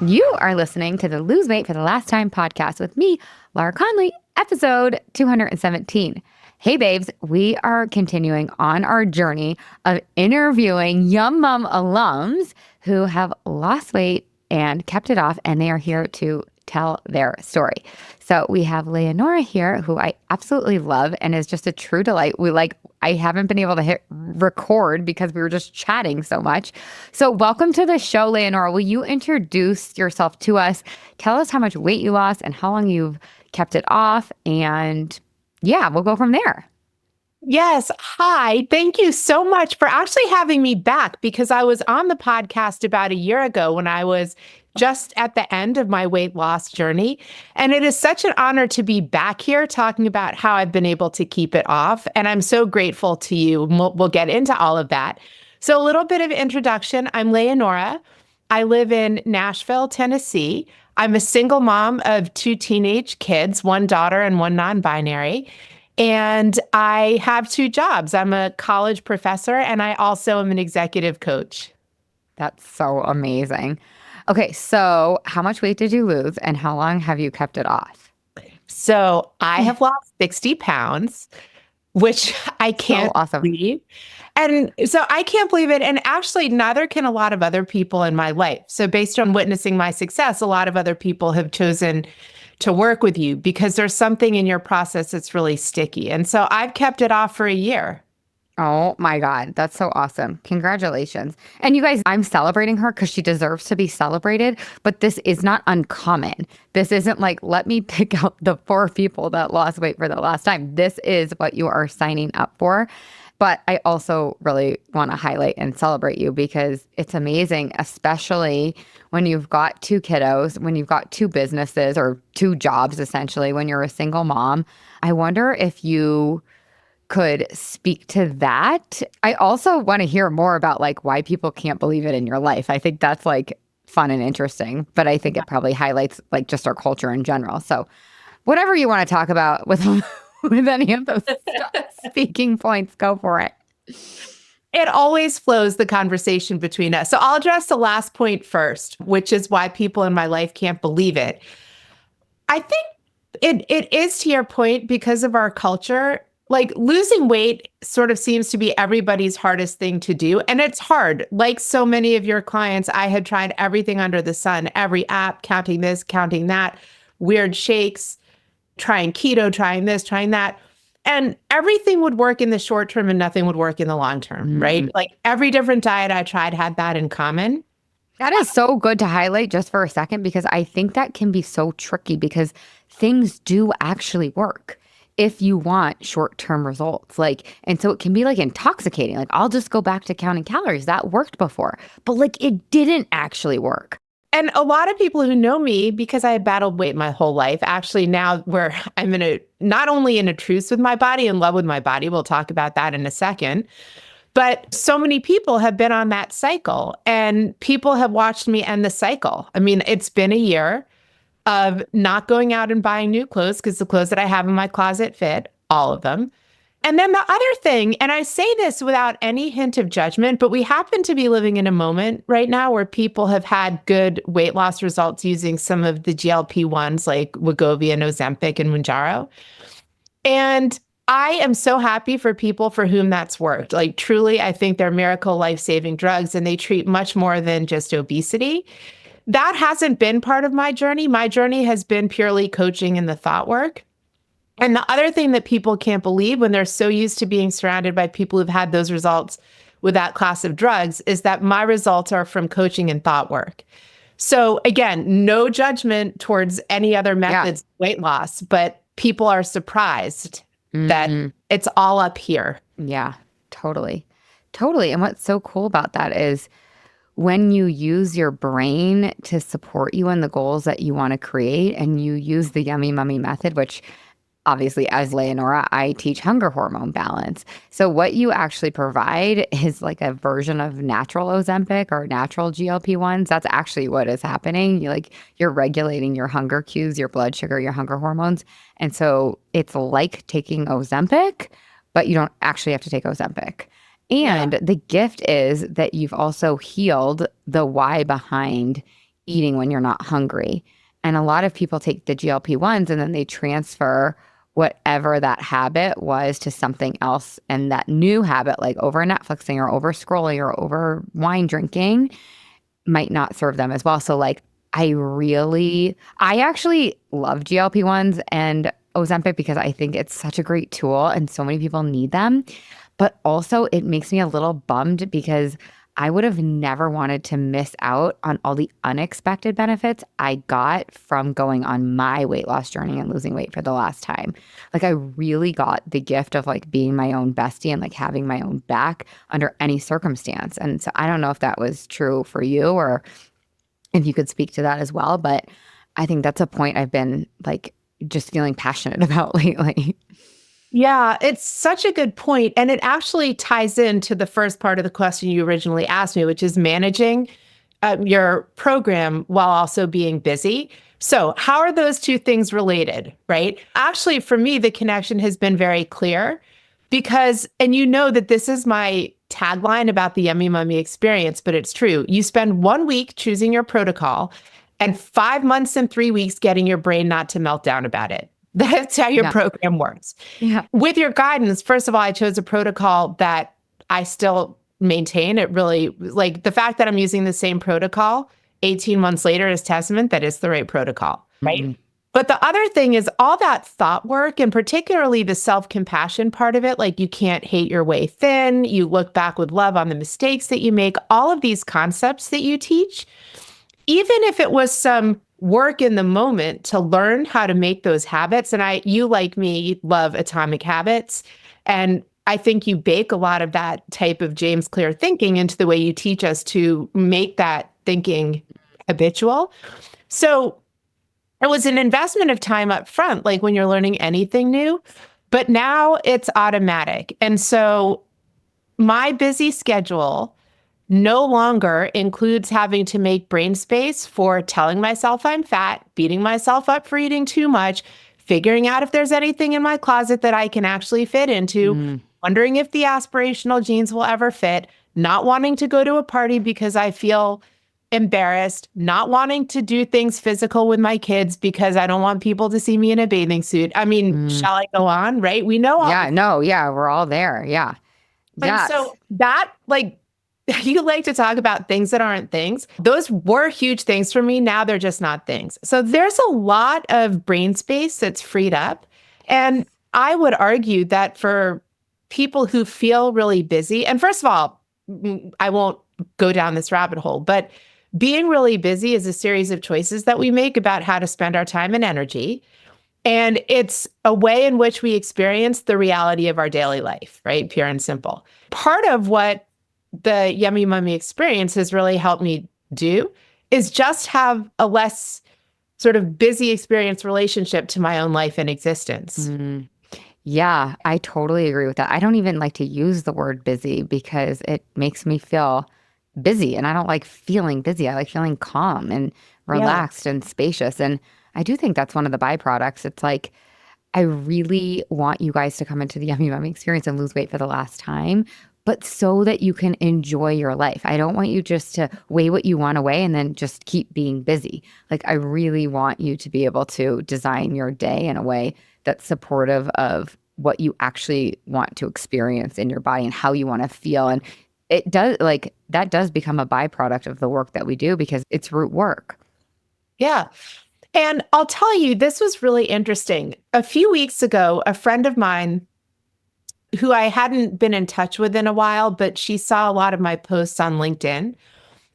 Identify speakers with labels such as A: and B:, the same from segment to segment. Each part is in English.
A: You are listening to the Lose Weight for the Last Time podcast with me, Laura Conley, episode 217. Hey, babes, we are continuing on our journey of interviewing Yum Mum alums who have lost weight and kept it off, and they are here to tell their story. So we have Leonora here, who I absolutely love and is just a true delight. I haven't been able to hit record because we were just chatting so much. So welcome to the show, Leonora. Will you introduce yourself to us? Tell us how much weight you lost and how long you've kept it off. And yeah, we'll go from there.
B: Yes. Hi. Thank you so much for actually having me back, because I was on the podcast about a year ago when I was just at the end of my weight loss journey. And it is such an honor to be back here talking about how I've been able to keep it off. And I'm so grateful to you. We'll get into all of that. So a little bit of introduction. I'm Leonora. I live in Nashville, Tennessee. I'm a single mom of 2 teenage kids, 1 daughter and 1 non-binary. And I have 2 jobs. I'm a college professor, and I also am an executive coach.
A: That's so amazing. Okay, so how much weight did you lose and how long have you kept it off?
B: So I have lost 60 pounds, which I can't believe. And so I can't believe it. And actually, neither can a lot of other people in my life. So based on witnessing my success, a lot of other people have chosen to work with you because there's something in your process that's really sticky. And so I've kept it off for a year.
A: Oh my God, that's so awesome. Congratulations. And you guys, I'm celebrating her because she deserves to be celebrated, but this is not uncommon. This isn't like, let me pick out the 4 people that lost weight for the last time. This is what you are signing up for. But I also really want to highlight and celebrate you because it's amazing, especially when you've got 2 kiddos, when you've got 2 businesses or 2 jobs, essentially, when you're a single mom. I wonder if you could speak to that. I also want to hear more about why people can't believe it in your life. I think that's fun and interesting, but I think it probably highlights just our culture in general. So whatever you want to talk about with any of those speaking points, go for it.
B: It always flows the conversation between us. So I'll address the last point first, which is why people in my life can't believe it. I think it is, to your point, because of our culture. Losing weight sort of seems to be everybody's hardest thing to do. And it's hard. Like so many of your clients, I had tried everything under the sun, every app, counting this, counting that, weird shakes, trying keto, trying this, trying that. And everything would work in the short term and nothing would work in the long term, right? Every different diet I tried had that in common.
A: That is so good to highlight just for a second, because I think that can be so tricky because things do actually work if you want short-term results. And so it can be intoxicating. I'll just go back to counting calories. That worked before, but it didn't actually work.
B: And a lot of people who know me, because I had battled weight my whole life, actually now where I'm not only in a truce with my body, in love with my body, we'll talk about that in a second, but so many people have been on that cycle and people have watched me end the cycle. I mean, it's been a year of not going out and buying new clothes because the clothes that I have in my closet fit, all of them. And then the other thing, and I say this without any hint of judgment, but we happen to be living in a moment right now where people have had good weight loss results using some of the GLP-1s like Wegovy and Ozempic and Mounjaro. And I am so happy for people for whom that's worked. Truly, I think they're miracle life-saving drugs and they treat much more than just obesity. That hasn't been part of my journey. My journey has been purely coaching and the thought work. And the other thing that people can't believe when they're so used to being surrounded by people who've had those results with that class of drugs is that my results are from coaching and thought work. So again, no judgment towards any other methods of weight loss, but people are surprised that it's all up here.
A: Yeah, totally. Totally. And what's so cool about that is when you use your brain to support you in the goals that you want to create and you use the Yummy Mummy method, which obviously as Leonora, I teach hunger hormone balance. So what you actually provide is a version of natural Ozempic or natural GLP-1s. That's actually what is happening. You're regulating your hunger cues, your blood sugar, your hunger hormones. And so it's like taking Ozempic, but you don't actually have to take Ozempic. And the gift is that you've also healed the why behind eating when you're not hungry. And a lot of people take the GLP-1s and then they transfer whatever that habit was to something else. And that new habit, like over Netflixing or over scrolling or over wine drinking, might not serve them as well. So like I actually love GLP-1s and Ozempic because I think it's such a great tool and so many people need them. But also it makes me a little bummed because I would have never wanted to miss out on all the unexpected benefits I got from going on my weight loss journey and losing weight for the last time. Like I really got the gift of like being my own bestie and like having my own back under any circumstance. And so I don't know if that was true for you or if you could speak to that as well. But I think that's a point I've been like just feeling passionate about lately.
B: Yeah, it's such a good point. And it actually ties into the first part of the question you originally asked me, which is managing your program while also being busy. So, how are those two things related, right? Actually, for me, the connection has been very clear because, and you know that this is my tagline about the Yummy Mummy experience, but it's true. You spend 1 week choosing your protocol and 5 months and 3 weeks getting your brain not to melt down about it. That's how your
A: Yeah.
B: program works.
A: Yeah.
B: With your guidance, first of all, I chose a protocol that I still maintain. It really, like the fact that I'm using the same protocol 18 months later is testament that it's the right protocol, right?
A: Mhm.
B: But the other thing is all that thought work and particularly the self-compassion part of it, like you can't hate your way thin, you look back with love on the mistakes that you make, all of these concepts that you teach, even if it was some work in the moment to learn how to make those habits. And you like me, love atomic habits. And I think you bake a lot of that type of James Clear thinking into the way you teach us to make that thinking habitual. So it was an investment of time up front, like when you're learning anything new, but now it's automatic. And so my busy schedule no longer includes having to make brain space for telling myself I'm fat, beating myself up for eating too much, figuring out if there's anything in my closet that I can actually fit into,
A: Mm.
B: wondering if the aspirational jeans will ever fit, not wanting to go to a party because I feel embarrassed, not wanting to do things physical with my kids because I don't want people to see me in a bathing suit. I mean,
A: Mm.
B: shall I go on? Right? We know all
A: Yeah,
B: this.
A: no, yeah, we're all there. Yeah.
B: And
A: Yes.
B: so that, like, you like to talk about things that aren't things. Those were huge things for me. Now they're just not things. So there's a lot of brain space that's freed up. And I would argue that for people who feel really busy, and first of all, I won't go down this rabbit hole, but being really busy is a series of choices that we make about how to spend our time and energy. And it's a way in which we experience the reality of our daily life, right? Pure and simple. Part of what the Yummy Mummy experience has really helped me do is just have a less sort of busy experience relationship to my own life and existence.
A: Mm. Yeah, I totally agree with that. I don't even like to use the word busy because it makes me feel busy and I don't like feeling busy. I like feeling calm and
B: Yeah.
A: relaxed and spacious. And I do think that's one of the byproducts. It's like, I really want you guys to come into the Yummy Mummy experience and lose weight for the last time, but so that you can enjoy your life. I don't want you just to weigh what you want away and then just keep being busy. Like, I really want you to be able to design your day in a way that's supportive of what you actually want to experience in your body and how you want to feel. And it does, like, that does become a byproduct of the work that we do because it's root work.
B: Yeah. And I'll tell you, this was really interesting. A few weeks ago, a friend of mine who I hadn't been in touch with in a while, but she saw a lot of my posts on LinkedIn.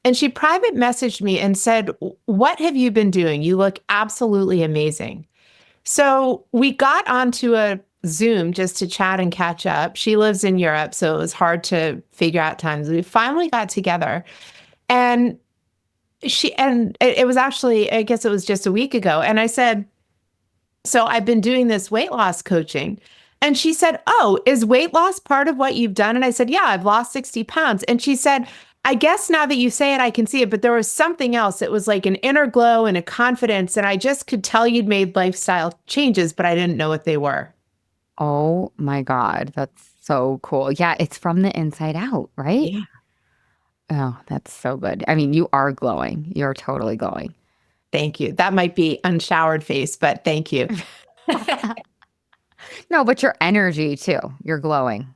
B: And she private messaged me and said, "What have you been doing? You look absolutely amazing." So we got onto a Zoom just to chat and catch up. She lives in Europe, so it was hard to figure out times. We finally got together. And it was actually, I guess it was just a week ago. And I said, "So I've been doing this weight loss coaching." And she said, "Oh, is weight loss part of what you've done?" And I said, "Yeah, I've lost 60 pounds." And she said, "I guess now that you say it, I can see it, but there was something else. It was like an inner glow and a confidence. And I just could tell you'd made lifestyle changes, but I didn't know what they were."
A: Oh my God, that's so cool. Yeah, it's from the inside out, right?
B: Yeah.
A: Oh, that's so good. I mean, you are glowing. You're totally glowing.
B: Thank you. That might be unshowered face, but thank you.
A: No, but your energy too. You're glowing.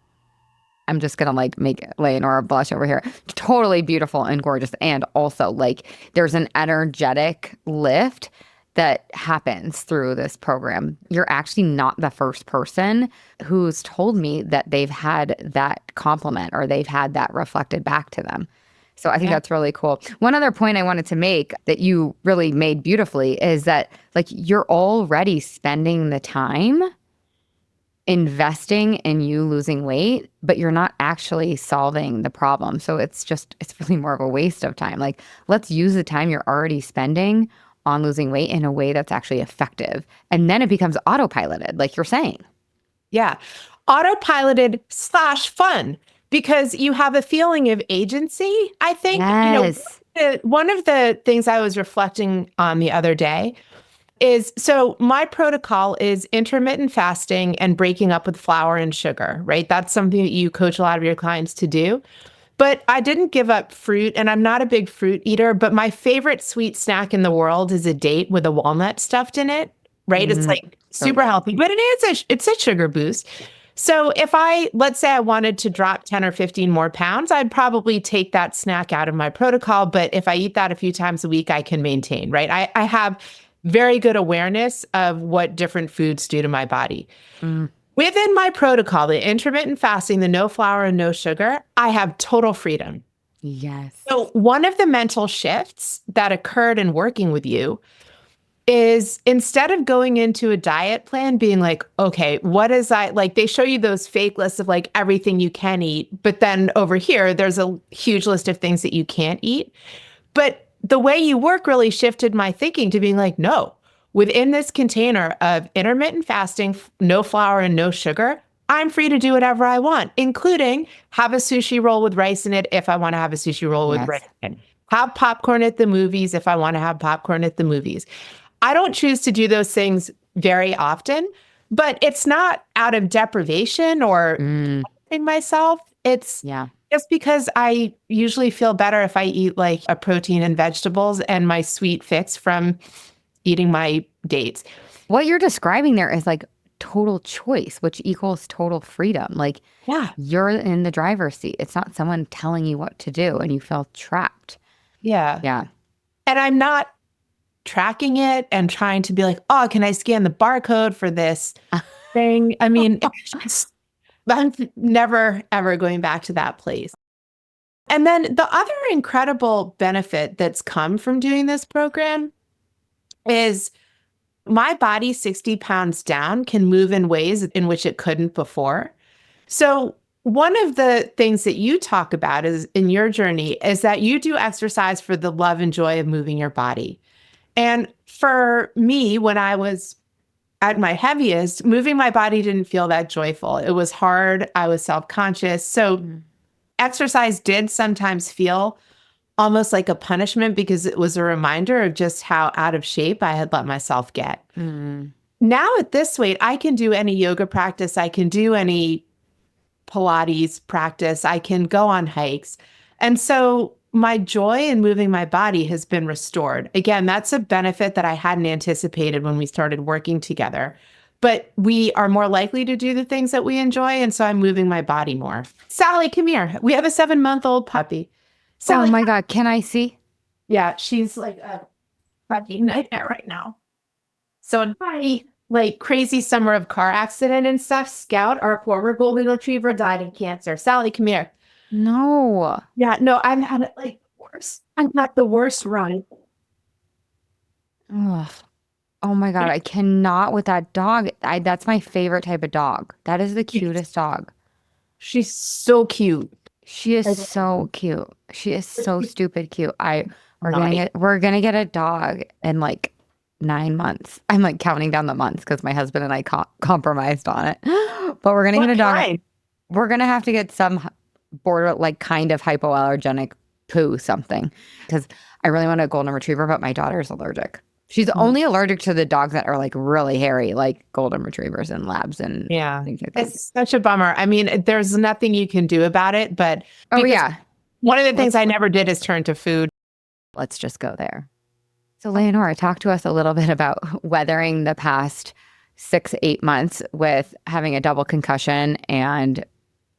A: I'm just gonna like make Leonora blush over here. Totally beautiful and gorgeous. And also, like, there's an energetic lift that happens through this program. You're actually not the first person who's told me that they've had that compliment or they've had that reflected back to them. So I think
B: Yeah.
A: that's really cool. One other point I wanted to make that you really made beautifully is that, like, you're already spending the time investing in you losing weight, but you're not actually solving the problem. So it's really more of a waste of time. Like, let's use the time you're already spending on losing weight in a way that's actually effective. And then it becomes autopiloted, like you're saying.
B: Yeah. Autopiloted slash fun because you have a feeling of agency. I think,
A: Yes.
B: one of the things I was reflecting on the other day is so my protocol is intermittent fasting and breaking up with flour and sugar, right? That's something that you coach a lot of your clients to do. But I didn't give up fruit, and I'm not a big fruit eater, but my favorite sweet snack in the world is a date with a walnut stuffed in it, right? It's
A: Mm,
B: like
A: so
B: super
A: good.
B: healthy, but it's a sugar boost. So if let's say I wanted to drop 10 or 15 more pounds, I'd probably take that snack out of my protocol. But if I eat that a few times a week, I can maintain, right? I have very good awareness of what different foods do to my body.
A: Mm,
B: Within my protocol, the intermittent fasting, the no flour and no sugar, I have total freedom.
A: yes.
B: So, one of the mental shifts that occurred in working with you is instead of going into a diet plan being like, okay, what is I like? They show you those fake lists of like everything you can eat, but then over here, there's a huge list of things that you can't eat. But the way you work really shifted my thinking to being like, no, within this container of intermittent fasting, no flour and no sugar, I'm free to do whatever I want, including have a sushi roll with rice in it if I want to have a sushi roll with rice
A: Yes.
B: in it. Have popcorn at the movies if I want to have popcorn at the movies. I don't choose to do those things very often, but it's not out of deprivation or
A: Mm,
B: in myself. It's
A: yeah.
B: just because I usually feel better if I eat like a protein and vegetables and my sweet fix from eating my dates.
A: What you're describing there is like total choice, which equals total freedom. Like,
B: Yeah.
A: you're in the driver's seat. It's not someone telling you what to do and you feel trapped.
B: Yeah.
A: Yeah.
B: And I'm not tracking it and trying to be like, oh, can I scan the barcode for this thing? I mean, I'm never ever going back to that place. And then the other incredible benefit that's come from doing this program is my body 60 pounds down can move in ways in which it couldn't before. So, one of the things that you talk about is in your journey is that you do exercise for the love and joy of moving your body. And for me, when I was at my heaviest, moving my body didn't feel that joyful. It was hard. I was self conscious. So,
A: Mm.
B: exercise did sometimes feel almost like a punishment because it was a reminder of just how out of shape I had let myself get.
A: Mm.
B: Now at this weight, I can do any yoga practice, I can do any Pilates practice, I can go on hikes. And so my joy in moving my body has been restored. Again, that's a benefit that I hadn't anticipated when we started working together. But we are more likely to do the things that we enjoy. And so I'm moving my body more. Sally, come here. We have a 7-month-old puppy.
A: Oh
B: Sally,
A: my God. Can I see?
B: yeah, she's like a fucking nightmare right now. So in my like crazy summer of car accident and stuff, Scout, our former golden retriever, died of cancer. Sally, come here.
A: No.
B: Yeah, no, I've had it like worse. I've had the worst run.
A: Ugh. Oh my God. I cannot with that dog. That's my favorite type of dog. That is the cutest dog.
B: She's so cute.
A: She is
B: Like,
A: so cute. She is so stupid cute.
B: nice.
A: We're gonna get a dog in like 9 months. I'm like counting down the months because my husband and I compromised on it. But we're gonna get
B: What
A: a dog.
B: kind?
A: We're gonna have to get some border like kind of hypoallergenic poo something because I really want a golden retriever, but my daughter's allergic. She's only allergic to the dogs that are like really hairy, like golden retrievers and labs and
B: Yeah.
A: things like that.
B: It's such a bummer. I mean, there's nothing you can do about it, but
A: Oh
B: because
A: yeah.
B: One of the things I never did is turn to food.
A: Let's just go there. So, Leonora, talk to us a little bit about weathering the past 6, 8 months with having a double concussion and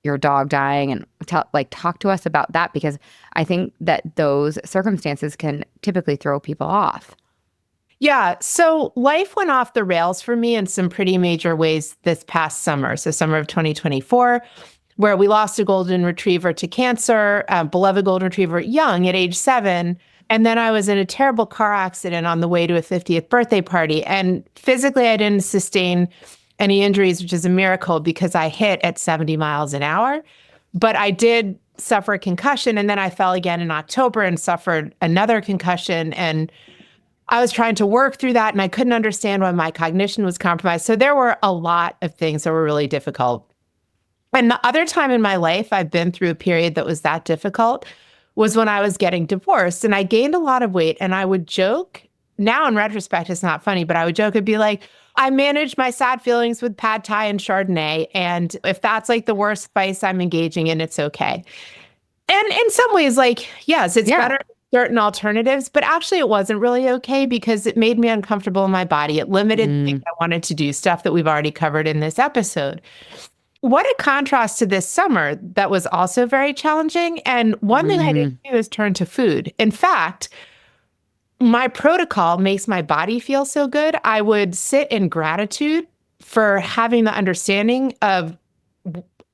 A: your dog dying, and talk to us about that, because I think that those circumstances can typically throw people off.
B: Yeah. So life went off the rails for me in some pretty major ways this past summer. So, summer of 2024, where we lost a golden retriever to cancer, a beloved golden retriever, young at age 7. And then I was in a terrible car accident on the way to a 50th birthday party. And physically, I didn't sustain any injuries, which is a miracle because I hit at 70 miles an hour. But I did suffer a concussion. And then I fell again in October and suffered another concussion. And I was trying to work through that, and I couldn't understand why my cognition was compromised. So there were a lot of things that were really difficult. And the other time in my life I've been through a period that was that difficult was when I was getting divorced, and I gained a lot of weight. And I would joke, now in retrospect, it's not funny, but I would joke, it'd be like, I managed my sad feelings with pad thai and Chardonnay. And if that's like the worst spice I'm engaging in, it's okay. And in some ways, like, yes, it's better than certain alternatives, but actually it wasn't really okay because it made me uncomfortable in my body. It limited things I wanted to do, stuff that we've already covered in this episode. What a contrast to this summer that was also very challenging. And one thing I didn't do is turn to food. In fact, my protocol makes my body feel so good. I would sit in gratitude for having the understanding of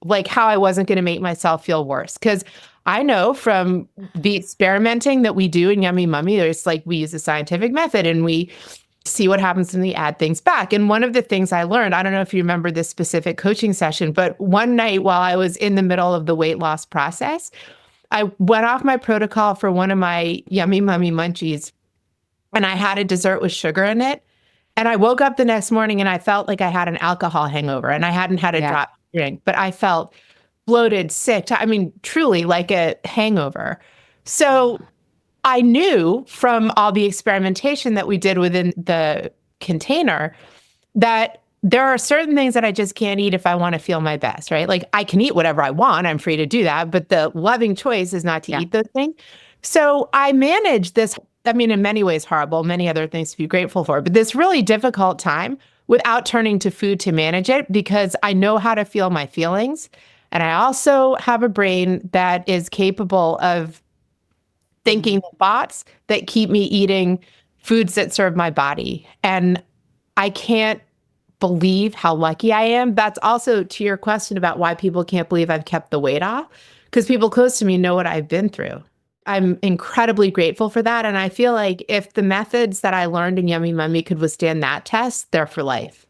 B: like how I wasn't going to make myself feel worse. Because I know from the experimenting that we do in Yummy Mummy, there's like we use a scientific method and we see what happens when we add things back. And one of the things I learned, I don't know if you remember this specific coaching session, but one night while I was in the middle of the weight loss process, I went off my protocol for one of my Yummy Mummy munchies, and I had a dessert with sugar in it. And I woke up the next morning and I felt like I had an alcohol hangover, and I hadn't had a drop drink, but I felt bloated, sick. I mean, truly like a hangover. So I knew from all the experimentation that we did within the container that there are certain things that I just can't eat if I want to feel my best, right? Like I can eat whatever I want. I'm free to do that. But the loving choice is not to eat those things. So I managed this, I mean, in many ways horrible, many other things to be grateful for, but this really difficult time without turning to food to manage it, because I know how to feel my feelings. And I also have a brain that is capable of thinking the thoughts that keep me eating foods that serve my body. And I can't believe how lucky I am. That's also to your question about why people can't believe I've kept the weight off, because people close to me know what I've been through. I'm incredibly grateful for that. And I feel like if the methods that I learned in Yummy Mummy could withstand that test, they're for life.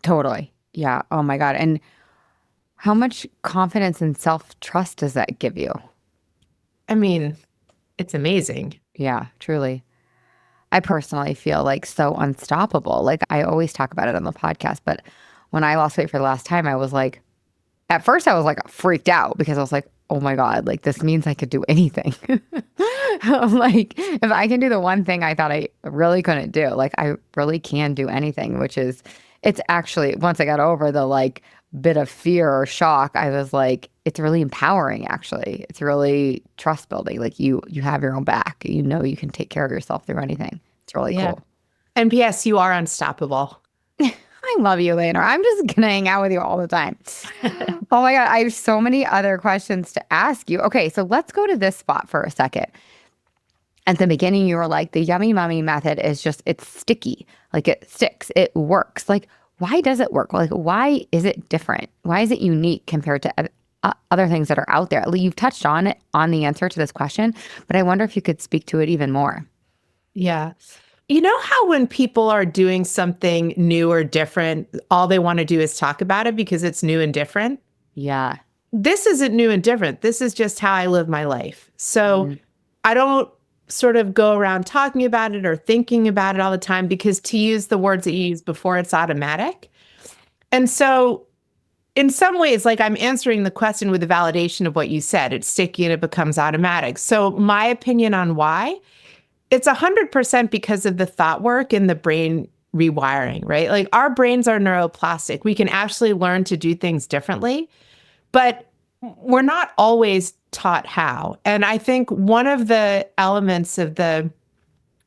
A: Totally. Yeah. Oh my God. And how much confidence and self-trust does that give you?
B: I mean, it's amazing.
A: Yeah, truly. I personally feel like so unstoppable. Like I always talk about it on the podcast, but when I lost weight for the last time, I was like, at first I was like freaked out because I was like, oh my God, like this means I could do anything. I'm like, if I can do the one thing I thought I really couldn't do, like I really can do anything, which is, it's actually, once I got over the like bit of fear or shock, I was like, it's really empowering actually. It's really trust building. Like you have your own back. You know you can take care of yourself through anything. It's really cool.
B: And P.S., you are unstoppable.
A: I love you, Leonora. I'm just gonna hang out with you all the time. Oh my God, I have so many other questions to ask you. Okay, so let's go to this spot for a second. At the beginning, you were like, the Yummy Mummy method is just, it's sticky. Like it sticks, it works. Like, why does it work? Like, why is it different? Why is it unique compared to other things that are out there? You've touched on it, on the answer to this question, but I wonder if you could speak to it even more.
B: Yeah. You know how when people are doing something new or different, all they want to do is talk about it because it's new and different?
A: Yeah.
B: This isn't new and different. This is just how I live my life. So I don't sort of go around talking about it or thinking about it all the time, because to use the words that you used before, it's automatic. And so in some ways, like I'm answering the question with the validation of what you said. It's sticky and it becomes automatic. So my opinion on why, it's 100% because of the thought work and the brain rewiring, right? Like our brains are neuroplastic. We can actually learn to do things differently, but we're not always taught how. And I think one of the elements of the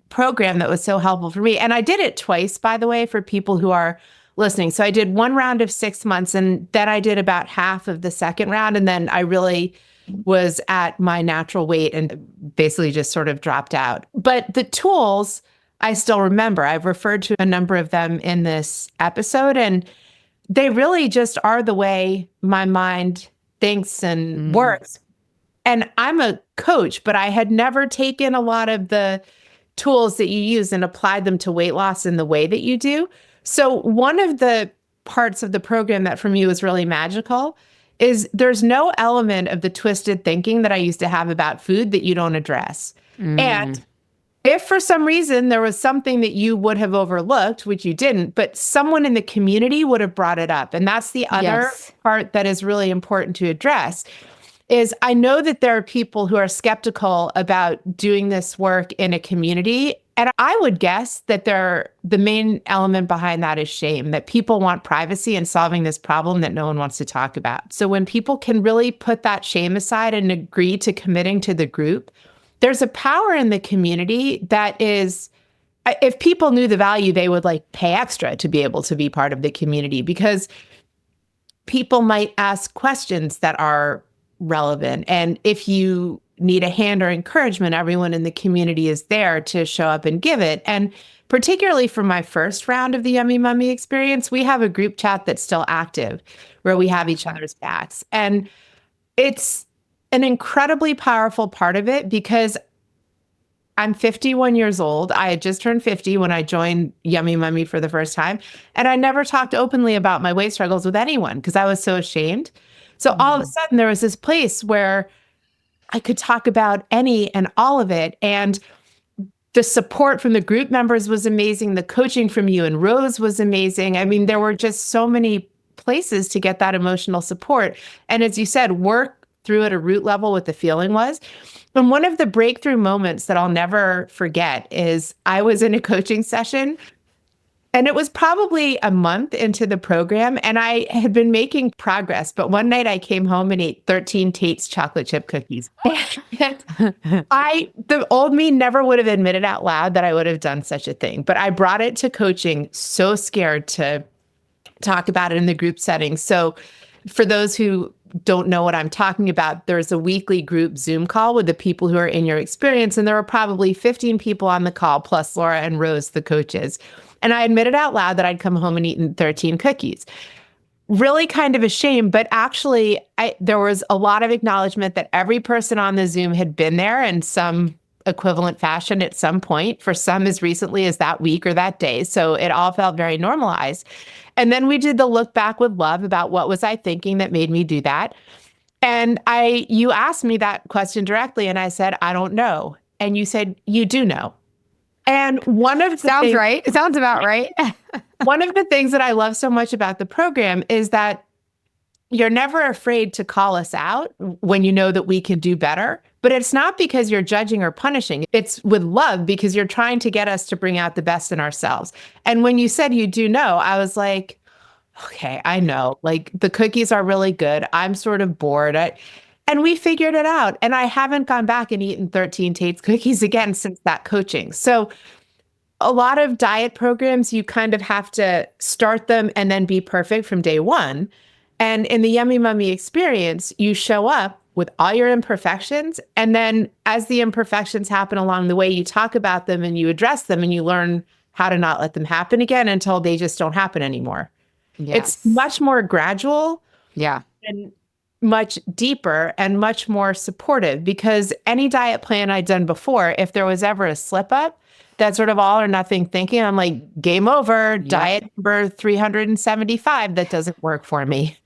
B: program that was so helpful for me, and I did it twice, by the way, for people who are listening. So I did one round of 6 months, and then I did about half of the second round. And then I really was at my natural weight and basically just sort of dropped out. But the tools I still remember. I've referred to a number of them in this episode, and they really just are the way my mind thinks and works. And I'm a coach, but I had never taken a lot of the tools that you use and applied them to weight loss in the way that you do. So one of the parts of the program that for me was really magical is there's no element of the twisted thinking that I used to have about food that you don't address. And if for some reason there was something that you would have overlooked, which you didn't, but someone in the community would have brought it up. And that's the other part that is really important to address is I know that there are people who are skeptical about doing this work in a community. And I would guess that the main element behind that is shame, that people want privacy in solving this problem that no one wants to talk about. So when people can really put that shame aside and agree to committing to the group, there's a power in the community that is, if people knew the value, they would like pay extra to be able to be part of the community because people might ask questions that are relevant. And if you need a hand or encouragement, everyone in the community is there to show up and give it. And particularly for my first round of the Yummy Mummy experience, we have a group chat that's still active where we have each other's backs. And it's an incredibly powerful part of it because I'm 51 years old. I had just turned 50 when I joined Yummy Mummy for the first time. And I never talked openly about my weight struggles with anyone because I was so ashamed. So all of a sudden there was this place where I could talk about any and all of it. And the support from the group members was amazing. The coaching from you and Rose was amazing. I mean, there were just so many places to get that emotional support. And as you said, work through at a root level what the feeling was. And one of the breakthrough moments that I'll never forget is I was in a coaching session and it was probably a month into the program and I had been making progress. But one night I came home and ate 13 Tate's chocolate chip cookies. And the old me never would have admitted out loud that I would have done such a thing. But I brought it to coaching, so scared to talk about it in the group setting. So for those who don't know what I'm talking about, there's a weekly group Zoom call with the people who are in your experience. And there were probably 15 people on the call, plus Laura and Rose, the coaches. And I admitted out loud that I'd come home and eaten 13 cookies. Really kind of a shame, but actually there was a lot of acknowledgement that every person on the Zoom had been there in some equivalent fashion at some point, for some as recently as that week or that day. So it all felt very normalized. And then we did the look back with love about what was I thinking that made me do that. And you asked me that question directly and I said, I don't know. And you said, you do know. And one of the
A: Sounds right. It sounds about right.
B: One of the things that I love so much about the program is that you're never afraid to call us out when you know that we can do better. But it's not because you're judging or punishing. It's with love because you're trying to get us to bring out the best in ourselves. And when you said you do know, I was like, okay, I know. Like the cookies are really good. I'm sort of bored. And we figured it out. And I haven't gone back and eaten 13 Tate's cookies again since that coaching. So a lot of diet programs, you kind of have to start them and then be perfect from day one. And in the Yummy Mummy experience, you show up with all your imperfections. And then as the imperfections happen along the way, you talk about them and you address them and you learn how to not let them happen again until they just don't happen anymore. Yes. It's much more gradual.
A: Yeah.
B: And much deeper and much more supportive because any diet plan I'd done before, if there was ever a slip up, that sort of all or nothing thinking, I'm like, game over, diet number 375, that doesn't work for me.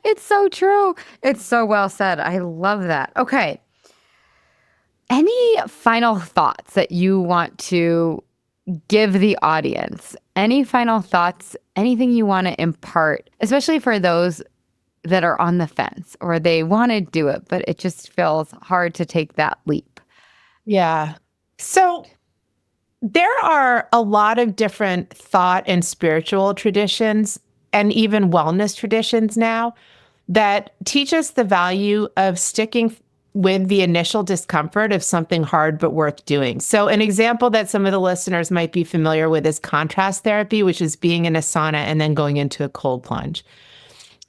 A: It's so true. It's so well said. I love that. Okay. Any final thoughts that you want to give the audience? Any final thoughts? Anything you want to impart, especially for those that are on the fence or they want to do it, but it just feels hard to take that leap?
B: Yeah. So there are a lot of different thought and spiritual traditions and even wellness traditions now. that teach us the value of sticking with the initial discomfort of something hard but worth doing. So an example that some of the listeners might be familiar with is contrast therapy, which is being in a sauna and then going into a cold plunge.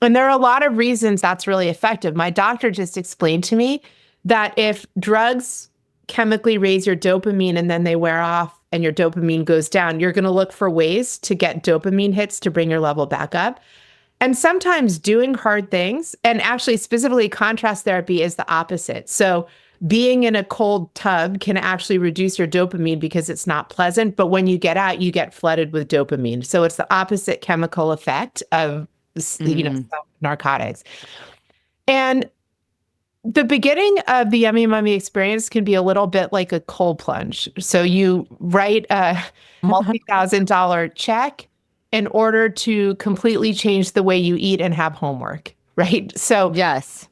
B: And there are a lot of reasons that's really effective. My doctor just explained to me that if drugs chemically raise your dopamine and then they wear off and your dopamine goes down, you're going to look for ways to get dopamine hits to bring your level back up. And sometimes doing hard things, and actually specifically contrast therapy is the opposite. So being in a cold tub can actually reduce your dopamine because it's not pleasant. But when you get out, you get flooded with dopamine. So it's the opposite chemical effect of, narcotics. And the beginning of the Yummy Mummy experience can be a little bit like a cold plunge. So you write a multi-$1,000 check in order to completely change the way you eat and have homework, right? So
A: Yes.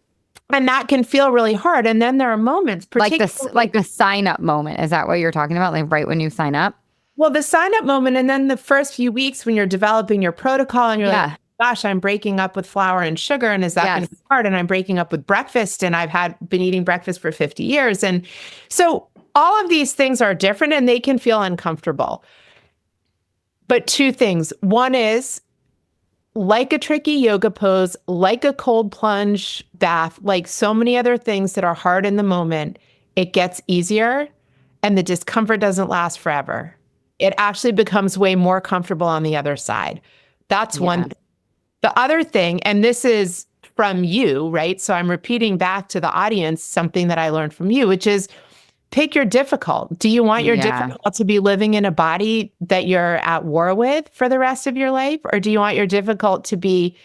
B: and that can feel really hard. And then there are moments,
A: Like the sign up moment. Is that what you're talking about? Like right when you sign up?
B: well, the sign up moment, and then the first few weeks when you're developing your protocol and you're like, gosh, I'm breaking up with flour and sugar, and is that going to be hard? And I'm breaking up with breakfast, and I've been eating breakfast for 50 years. And so all of these things are different and they can feel uncomfortable. But two things. One is like a tricky yoga pose, like a cold plunge bath, like so many other things that are hard in the moment, it gets easier and the discomfort doesn't last forever. It actually becomes way more comfortable on the other side. That's one thing. The other thing, and this is from you, right? So I'm repeating back to the audience something that I learned from you, which is pick your difficult. Do you want your difficult to be living in a body that you're at war with for the rest of your life? Or do you want your difficult to be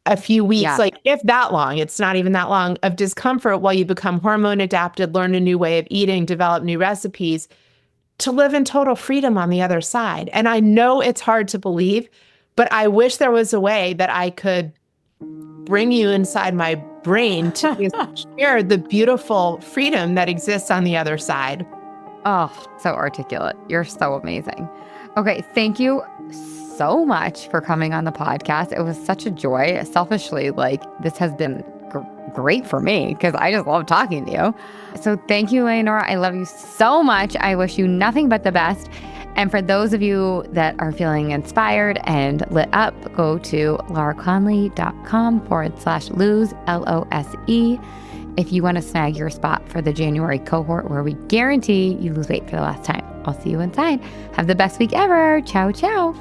B: a few weeks, like if that long, it's not even that long, of discomfort while you become hormone adapted, learn a new way of eating, develop new recipes, to live in total freedom on the other side? And I know it's hard to believe, but I wish there was a way that I could bring you inside my brain to share the beautiful freedom that exists on the other side.
A: Oh, so articulate. You're so amazing. Okay, thank you so much for coming on the podcast. It was such a joy. Selfishly, this has been great for me because I just love talking to you. So thank you, Leonora. I love you so much. I wish you nothing but the best. And for those of you that are feeling inspired and lit up, go to lauraconley.com/lose, LOSE. If you want to snag your spot for the January cohort where we guarantee you lose weight for the last time. I'll see you inside. Have the best week ever. Ciao, ciao.